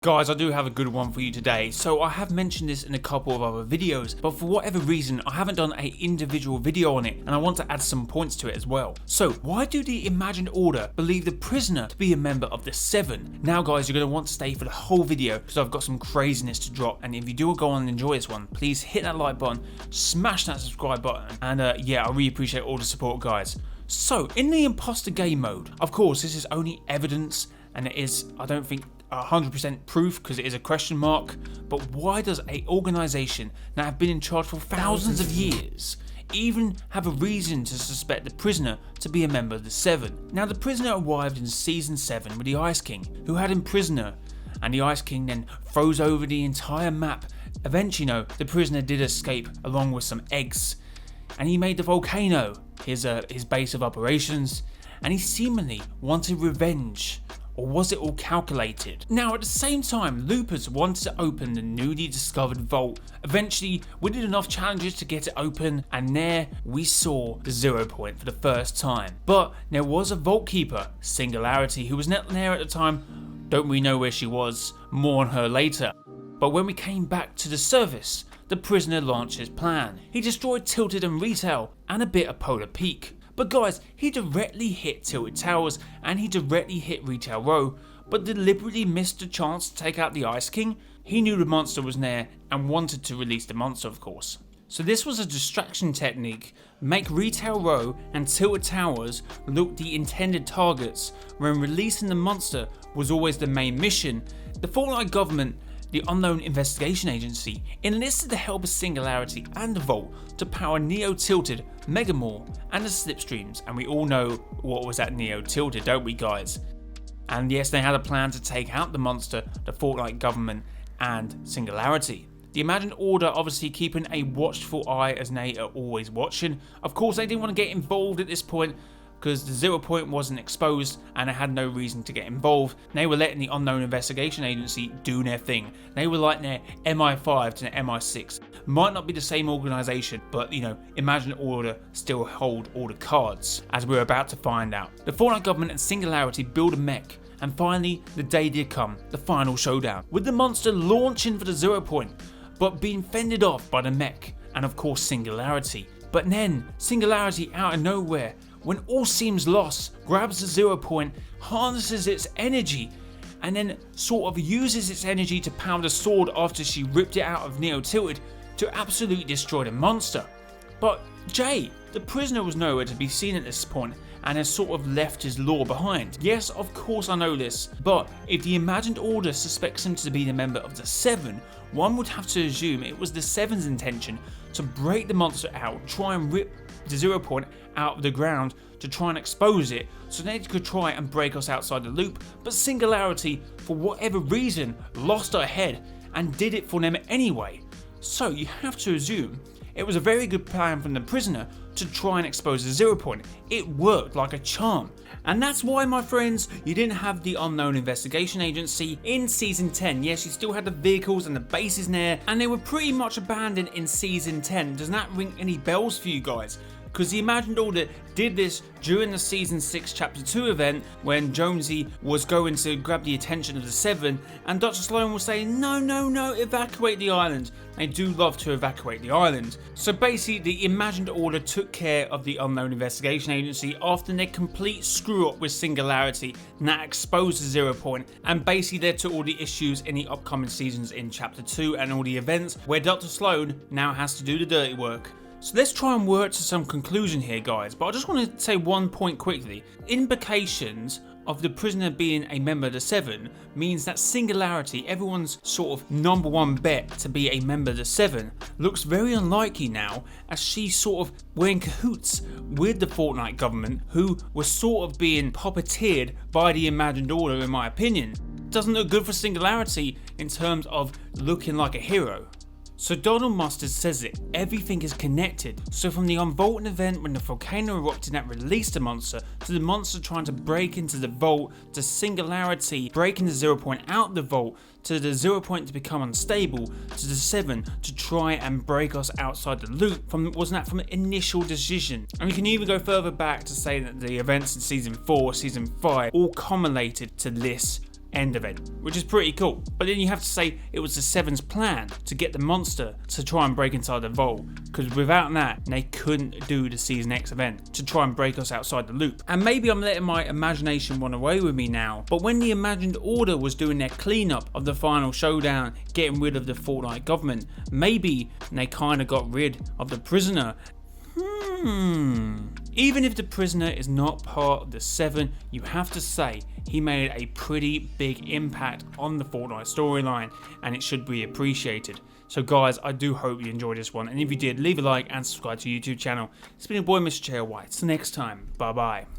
Guys, I do have a good one for you today. So I have mentioned this in a couple of other videos, but for whatever reason, I haven't done an individual video on it, and I want to add some points to it as well. So why do the Imagined Order believe the prisoner to be a member of the Seven? Now guys, you're going to want to stay for the whole video because I've got some craziness to drop, and if you do go on and enjoy this one, please hit that like button, smash that subscribe button, and yeah, I really appreciate all the support, guys. So in the imposter game mode, of course this is only evidence, and it is, I don't think, 100% proof because it is a question mark, but why does a organisation that have been in charge for thousands of years even have a reason to suspect the prisoner to be a member of the Seven? Now the prisoner arrived in season 7 with the Ice King, who had him prisoner, and the Ice King then froze over the entire map. Eventually, the prisoner did escape along with some eggs, and he made the volcano his base of operations, and he seemingly wanted revenge. Or was it all calculated? Now at the same time, loopers wanted to open the newly discovered vault. Eventually, we did enough challenges to get it open, and there we saw the 0 point for the first time. But there was a vault keeper, Singularity, who was not there at the time. Don't we know where she was? More on her later. But when we came back to the surface, the prisoner launched his plan. He destroyed Tilted and Retail, and a bit of Polar Peak. But guys, he directly hit Tilted Towers and he directly hit Retail Row, but deliberately missed the chance to take out the Ice King. He knew the monster was there and wanted to release the monster, of course. So this was a distraction technique, make Retail Row and Tilted Towers look the intended targets, when releasing the monster was always the main mission. The Fortnite government, the Unknown Investigation Agency, enlisted the help of Singularity and the Vault to power Neo Tilted, Megamore, and the Slipstreams, and we all know what was at Neo Tilted, don't we guys? And yes, they had a plan to take out the monster, the Fortnite government, and Singularity. The Imagined Order obviously keeping a watchful eye as they are always watching. Of course, they didn't want to get involved at this point, because the 0 point wasn't exposed and they had no reason to get involved. They were letting the Unknown Investigation Agency do their thing. They were like their MI5 to their MI6. Might not be the same organisation, but Imagined Order still hold all the cards, as we're about to find out. The Fortnite government and Singularity build a mech, and finally the day did come, the final showdown, with the monster launching for the 0 point, but being fended off by the mech and of course Singularity. But then Singularity out of nowhere, when all seems lost, grabs the 0 point, harnesses its energy, and then sort of uses its energy to pound a sword after she ripped it out of Neo Tilted to absolutely destroy the monster. But Jay, the prisoner, was nowhere to be seen at this point and has sort of left his lore behind. Yes, of course I know this, but if the Imagined Order suspects him to be the member of the Seven, one would have to assume it was the Seven's intention to break the monster out, try and rip the 0 point out of the ground to try and expose it so they could try and break us outside the loop, but Singularity, for whatever reason, lost her head and did it for them anyway. So you have to assume it was a very good plan from the prisoner to try and expose the 0 point. It worked like a charm. And that's why, my friends, you didn't have the Unknown Investigation Agency in Season 10. Yes, you still had the vehicles and the bases there, and they were pretty much abandoned in Season 10. Does that ring any bells for you guys? Because the Imagined Order did this during the Season 6 Chapter 2 event when Jonesy was going to grab the attention of the Seven, and Dr. Sloan was saying, no, evacuate the island. They do love to evacuate the island. So basically the Imagined Order took care of the Unknown Investigation Agency after their complete screw up with Singularity, and that exposed the 0 point, and basically led to all the issues in the upcoming seasons in Chapter 2 and all the events where Dr. Sloan now has to do the dirty work. So let's try and work to some conclusion here, guys, but I just want to say one point quickly. Implications of the prisoner being a member of the Seven means that Singularity, everyone's sort of #1 bet to be a member of the Seven, looks very unlikely now, as she's sort of were in cahoots with the Fortnite government, who was sort of being puppeteered by the Imagined Order, in my opinion. Doesn't look good for Singularity in terms of looking like a hero. So Donald Mustard says it, everything is connected. So from the unvaulting event when the volcano erupted that released the monster, to the monster trying to break into the vault, to Singularity breaking the 0 point out the vault, to the 0 point to become unstable, to the Seven to try and break us outside the loop, wasn't that from an initial decision? And we can even go further back to say that the events in Season 4, Season 5 all culminated to this end event, which is pretty cool. But then you have to say it was the Seven's plan to get the monster to try and break inside the vault, because without that they couldn't do the Season X event to try and break us outside the loop. And maybe I'm letting my imagination run away with me now, but when the Imagined Order was doing their cleanup of the final showdown, getting rid of the Fortnite government, maybe they kind of got rid of the prisoner. Even if the prisoner is not part of the Seven, you have to say he made a pretty big impact on the Fortnite storyline, and it should be appreciated. So guys, I do hope you enjoyed this one, and if you did, leave a like and subscribe to the YouTube channel. It's been your boy mrjayowhy. Till next time, bye bye.